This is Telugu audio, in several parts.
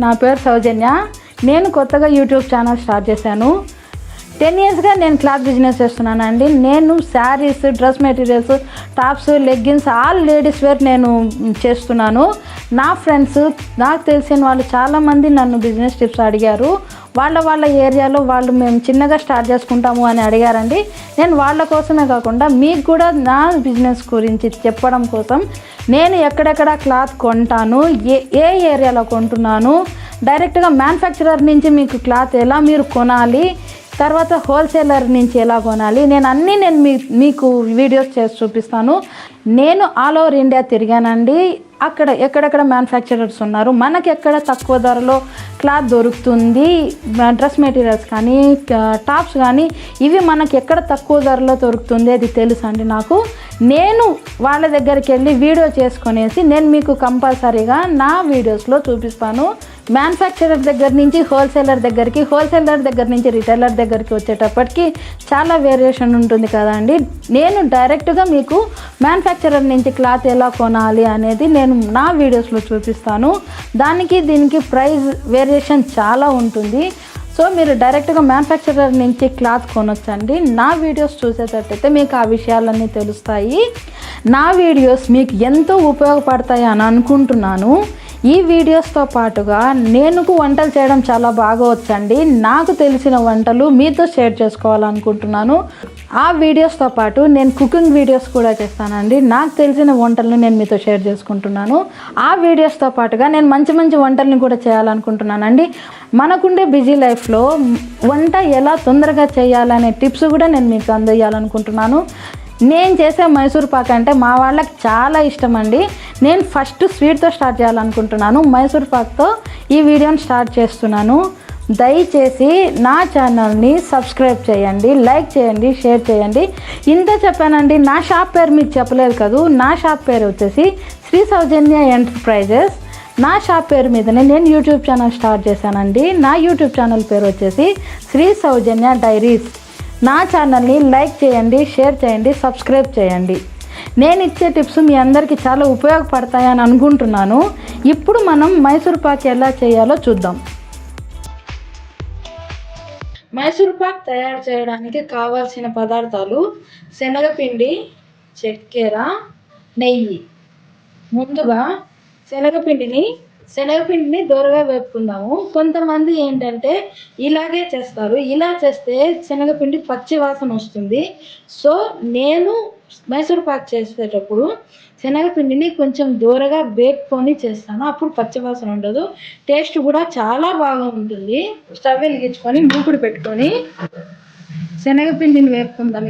నా పేరు సౌజన్య. నేను కొత్తగా యూట్యూబ్ ఛానల్ స్టార్ట్ చేశాను. 10 ఇయర్స్గా నేను క్లాత్ బిజినెస్ చేస్తున్నానండి. నేను saris, dress materials, tops, leggings, all ladies wear నేను చేస్తున్నాను. నా ఫ్రెండ్స్, నాకు తెలిసిన వాళ్ళు చాలామంది నన్ను బిజినెస్ టిప్స్ అడిగారు. వాళ్ళ ఏరియాలో వాళ్ళు మేము చిన్నగా స్టార్ట్ చేసుకుంటాము అని అడిగారండి. నేను వాళ్ళ కోసమే కాకుండా మీకు కూడా నా బిజినెస్ గురించి చెప్పడం కోసం నేను ఎక్కడెక్కడ క్లాత్ కొంటాను, ఏ ఏరియాలో కొంటున్నాను, డైరెక్ట్గా మ్యానుఫ్యాక్చరర్ నుంచి మీకు క్లాత్ ఎలా మీరు కొనాలి, తర్వాత హోల్సేలర్ నుంచి ఎలా కొనాలి, నేను మీకు వీడియోస్ చేసి చూపిస్తాను. నేను ఆల్ ఓవర్ ఇండియా తిరిగానండి. అక్కడ ఎక్కడెక్కడ మ్యానుఫ్యాక్చరర్స్ ఉన్నారు, మనకి ఎక్కడ తక్కువ ధరలో క్లాత్ దొరుకుతుంది, డ్రెస్ మెటీరియల్స్ కానీ టాప్స్ కానీ ఇవి మనకి ఎక్కడ తక్కువ ధరలో దొరుకుతుంది అది తెలుసు అండి నాకు. నేను వాళ్ళ దగ్గరికి వెళ్ళి వీడియో చేసుకునేసి నేను మీకు కంపల్సరీగా నా వీడియోస్లో చూపిస్తాను. మ్యానుఫ్యాక్చరర్ దగ్గర నుంచి హోల్సేలర్ దగ్గర నుంచి రిటైలర్ దగ్గరికి వచ్చేటప్పటికి చాలా వేరియేషన్ ఉంటుంది కదండి. నేను డైరెక్ట్గా మీకు మ్యానుఫ్యాక్చరర్ నుంచి క్లాత్ ఎలా కొనాలి అనేది నేను నా వీడియోస్లో చూపిస్తాను. దీనికి ప్రైస్ వేరియేషన్ చాలా ఉంటుంది. సో మీరు డైరెక్ట్గా మ్యానుఫ్యాక్చరర్ నుంచి క్లాత్ కొనొచ్చండి. నా వీడియోస్ చూసేటట్టయితే మీకు ఆ విషయాలన్నీ తెలుస్తాయి. నా వీడియోస్ మీకు ఎంతో ఉపయోగపడతాయి అని అనుకుంటున్నాను. ఈ వీడియోస్తో పాటుగా నేను వంటలు చేయడం చాలా బాగా వచ్చండి. నాకు తెలిసిన వంటలు మీతో షేర్ చేసుకోవాలనుకుంటున్నాను. ఆ వీడియోస్తో పాటు నేను కుకింగ్ వీడియోస్ కూడా చేస్తానండి. నాకు తెలిసిన వంటలను నేను మీతో షేర్ చేసుకుంటున్నాను. ఆ వీడియోస్తో పాటుగా నేను మంచి వంటల్ని కూడా చేయాలనుకుంటున్నానండి. మనకుండే బిజీ లైఫ్లో వంట ఎలా తొందరగా చేయాలనే టిప్స్ కూడా నేను మీకు అందజేయాలనుకుంటున్నాను. నేను చేసే మైసూర్ పాక్ అంటే మా వాళ్ళకి చాలా ఇష్టం అండి. నేను ఫస్ట్ స్వీట్తో స్టార్ట్ చేయాలనుకుంటున్నాను. మైసూర్ పాక్తో ఈ వీడియోని స్టార్ట్ చేస్తున్నాను. దయచేసి నా ఛానల్ని సబ్స్క్రైబ్ చేయండి, లైక్ చేయండి, షేర్ చేయండి. ఇంత చెప్పానండి. నా షాప్ పేరు మీకు చెప్పలేదు కదూ. నా షాప్ పేరు వచ్చేసి శ్రీ సౌజన్య ఎంటర్ప్రైజెస్. నా షాప్ పేరు మీదనే నేను యూట్యూబ్ ఛానల్ స్టార్ట్ చేశానండి. నా యూట్యూబ్ ఛానల్ పేరు వచ్చేసి శ్రీ సౌజన్య డైరీస్. నా ఛానల్ని లైక్ చేయండి, షేర్ చేయండి, సబ్స్క్రైబ్ చేయండి. నేను ఇచ్చే టిప్స్ మీ అందరికీ చాలా ఉపయోగపడతాయని అనుకుంటున్నాను. ఇప్పుడు మనం మైసూర్ పాక్ ఎలా చేయాలో చూద్దాం. మైసూర్ పాక్ తయారు చేయడానికి కావాల్సిన పదార్థాలు శనగపిండి, చక్కెర, నెయ్యి. ముందుగా శనగపిండిని దోరగా వేపుకుందాము. కొంతమంది ఏంటంటే ఇలాగే చేస్తారు. ఇలా చేస్తే శనగపిండి పచ్చి వాసన వస్తుంది. సో నేను మైసూర్ పాక్ చేసేటప్పుడు శనగపిండిని కొంచెం దోరగా వేపుకొని చేస్తాను. అప్పుడు పచ్చి వాసన ఉండదు, టేస్ట్ కూడా చాలా బాగా ఉంటుంది. స్టవ్ వెలిగించుకొని మూకుడు పెట్టుకొని శనగపిండిని వేపుకుందాం.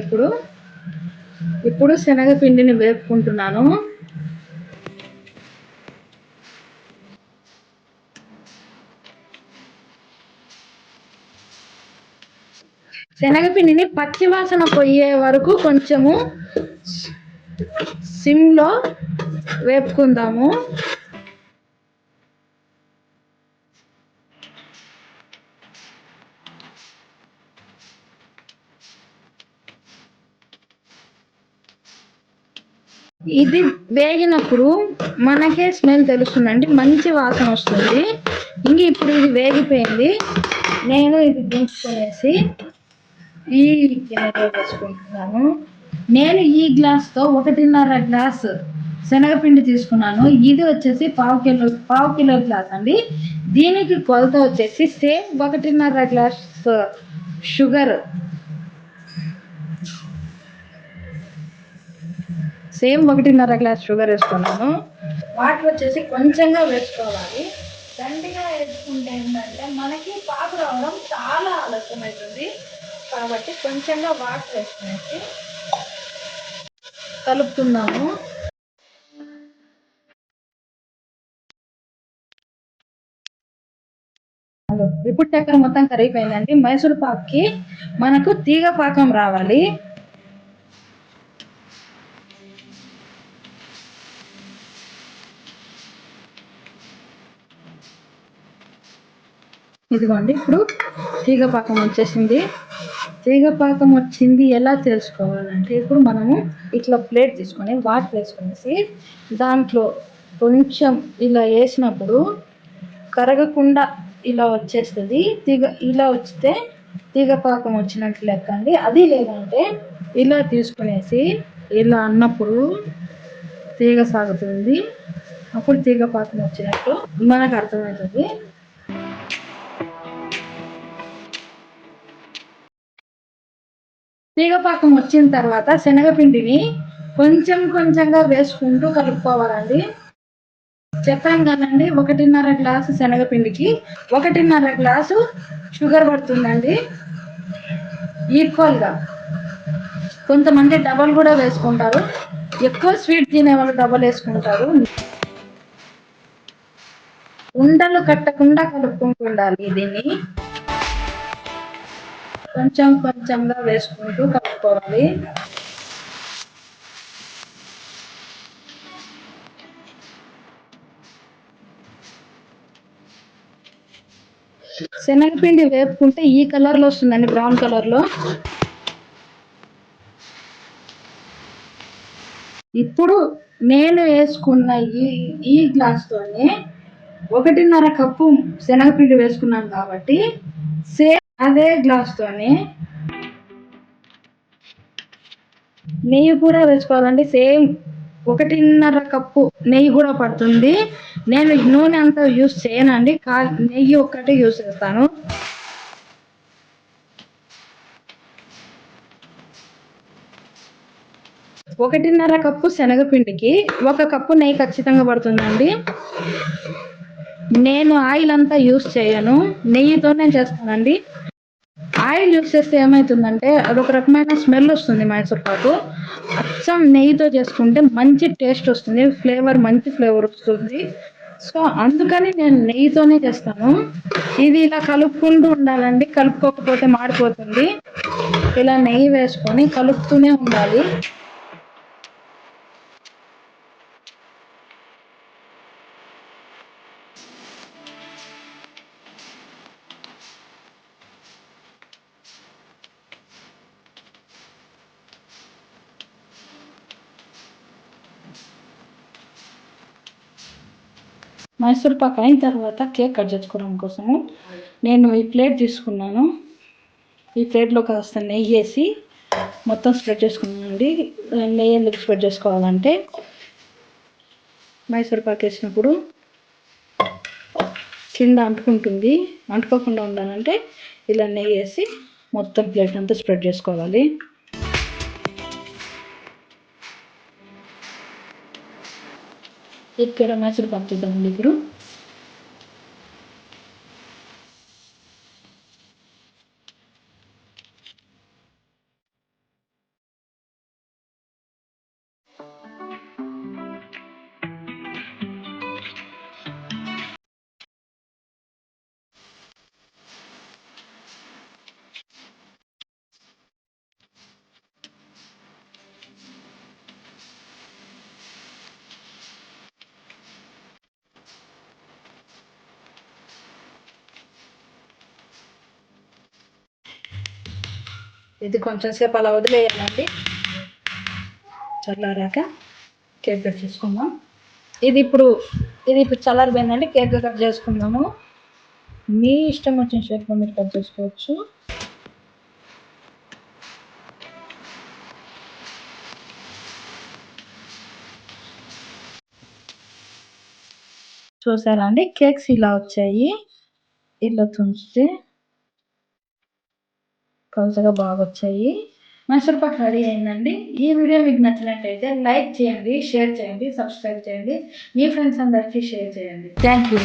ఇప్పుడు శనగపిండిని వేపుకుంటున్నాను. శనగపిండిని పచ్చి వాసన పోయే వరకు కొంచెము సిమ్లో వేపుకుందాము. ఇది వేగినప్పుడు మనకే స్మెల్ తెలుస్తుందండి, మంచి వాసన వస్తుంది. ఇప్పుడు ఇది వేగిపోయింది. నేను ఇది దించుకొనేసి ఈ గిన్నెలో వేసుకుంటున్నాను. నేను ఈ గ్లాస్తో 1.5 గ్లాస్ శనగపిండి తీసుకున్నాను. ఇది వచ్చేసి పావు కిలో గ్లాస్ అండి. దీనికి కొలత వచ్చేసి సేమ్ 1.5 గ్లాస్ షుగర్, వేసుకున్నాను. వాటర్ వచ్చేసి కొంచెంగా వేసుకోవాలి. దండిగా వేసుకుంటే ఏంటంటే మనకి పాకు రావడం చాలా ఆలస్యం అవుతుంది. కాబట్టి కొంచెంగా వాటర్ వేసుకునేసి కలుపుతున్నాము. ఇప్పుడు చక్కెర మొత్తం కరిగిపోయిందండి. మైసూర్ పాక్కి మనకు తీగ పాకం రావాలి. ఇదిగోండి, ఇప్పుడు తీగ పాకం వచ్చేసింది. ఎలా తెలుసుకోవాలంటే ఇప్పుడు మనము ఇట్లా ప్లేట్ తీసుకొని వాటర్ వేసుకునేసి దాంట్లో కొంచెం ఇలా వేసినప్పుడు కరగకుండా ఇలా వచ్చేస్తుంది. ఇలా వచ్చితే తీగ పాకం వచ్చినట్లు లెక్క అండి. అది లేదంటే ఇలా తీసుకునేసి ఇలా అన్నప్పుడు తీగ సాగుతుంది. అప్పుడు తీగ పాకం వచ్చినట్టు మనకు అర్థమవుతుంది. తీగ పాకం వచ్చిన తర్వాత శనగపిండిని కొంచెం కొంచెంగా వేసుకుంటూ కలుపుకోవాలండి. చెప్పాను కదండి, 1.5 గ్లాసు శనగపిండికి 1.5 గ్లాసు షుగర్ పడుతుందండి. ఈక్వల్గా. కొంతమంది డబల్ కూడా వేసుకుంటారు. ఎక్కువ స్వీట్ తినే వాళ్ళు డబల్ వేసుకుంటారు. ఉండలు కట్టకుండా కలుపుకుంటూ ఉండాలి. దీన్ని కొంచెం కొంచెంగా వేసుకుంటూ కలుపుకోవాలి. శనగపిండి వేపుకుంటే ఈ కలర్లో వస్తుందండి, బ్రౌన్ కలర్లో. ఇప్పుడు నేను వేసుకున్న ఈ గ్లాస్తోనే 1.5 కప్పు శనగపిండి వేసుకున్నాను కాబట్టి సేమ్ అదే గ్లాస్తోనే నెయ్యి కూడా వేసుకోవాలండి. సేమ్ 1.5 కప్పు నెయ్యి కూడా పడుతుంది. నేను నూనె అంతా యూస్ చేయనండి, నెయ్యి ఒక్కటే యూస్ చేస్తాను. ఒకటిన్నర కప్పు శనగపిండికి 1 కప్పు నెయ్యి ఖచ్చితంగా పడుతుందండి. నేను ఆయిల్ అంతా యూస్ చేయను, నెయ్యితోనే చేస్తానండి. ఆయిల్ యూస్ చేస్తే ఏమవుతుందంటే అదొక రకమైన స్మెల్ వస్తుంది. మైసూర్ పాకు అచ్చం నెయ్యితో చేసుకుంటే మంచి టేస్ట్ వస్తుంది, మంచి ఫ్లేవర్ వస్తుంది. సో అందుకని నేను నెయ్యితోనే చేస్తాను. ఇది ఇలా కలుపుకుంటూ ఉండాలండి, కలుపుకోకపోతే మాడిపోతుంది. ఇలా నెయ్యి వేసుకొని కలుపుతూనే ఉండాలి. మైసూర్ పాక్ అయిన తర్వాత కేక్ కట్ చేసుకోవడం కోసము నేను ఈ ప్లేట్ తీసుకున్నాను. ఈ ప్లేట్లో కాస్త నెయ్యి వేసి మొత్తం స్ప్రెడ్ చేసుకున్నానండి. నెయ్యి ఎందుకు స్ప్రెడ్ చేసుకోవాలంటే మైసూర్ పాక్ వేసినప్పుడు కింద అంటుకుంటుంది, అంటుకోకుండా ఉండాలంటే ఇలా నెయ్యి వేసి మొత్తం ప్లేట్ అంతా స్ప్రెడ్ చేసుకోవాలి. ఇక్కడ మైసూర్ పాక్ చూద్దామండి. ఇప్పుడు ఇది కొంచెం సేపు అలా వదిలేయాలండి. చల్లారాక కేక్ కట్ చేసుకుందాం. ఇది ఇప్పుడు చల్లారిపోయిందండి. కేక్ కట్ చేసుకుందాము. మీ ఇష్టం వచ్చిన షేప్లో మీరు కట్ చేసుకోవచ్చు. చూసారా అండి, కేక్స్ ఇలా వచ్చాయి. ఇలా తుంచితే కొలతగా బాగా వచ్చాయి. మైసూర్ పాక్ రెడీ అయిందండి. ఈ వీడియో మీకు నచ్చినట్లయితే లైక్ చేయండి, షేర్ చేయండి, సబ్స్క్రైబ్ చేయండి, మీ ఫ్రెండ్స్ అందరికీ షేర్ చేయండి. Thank you.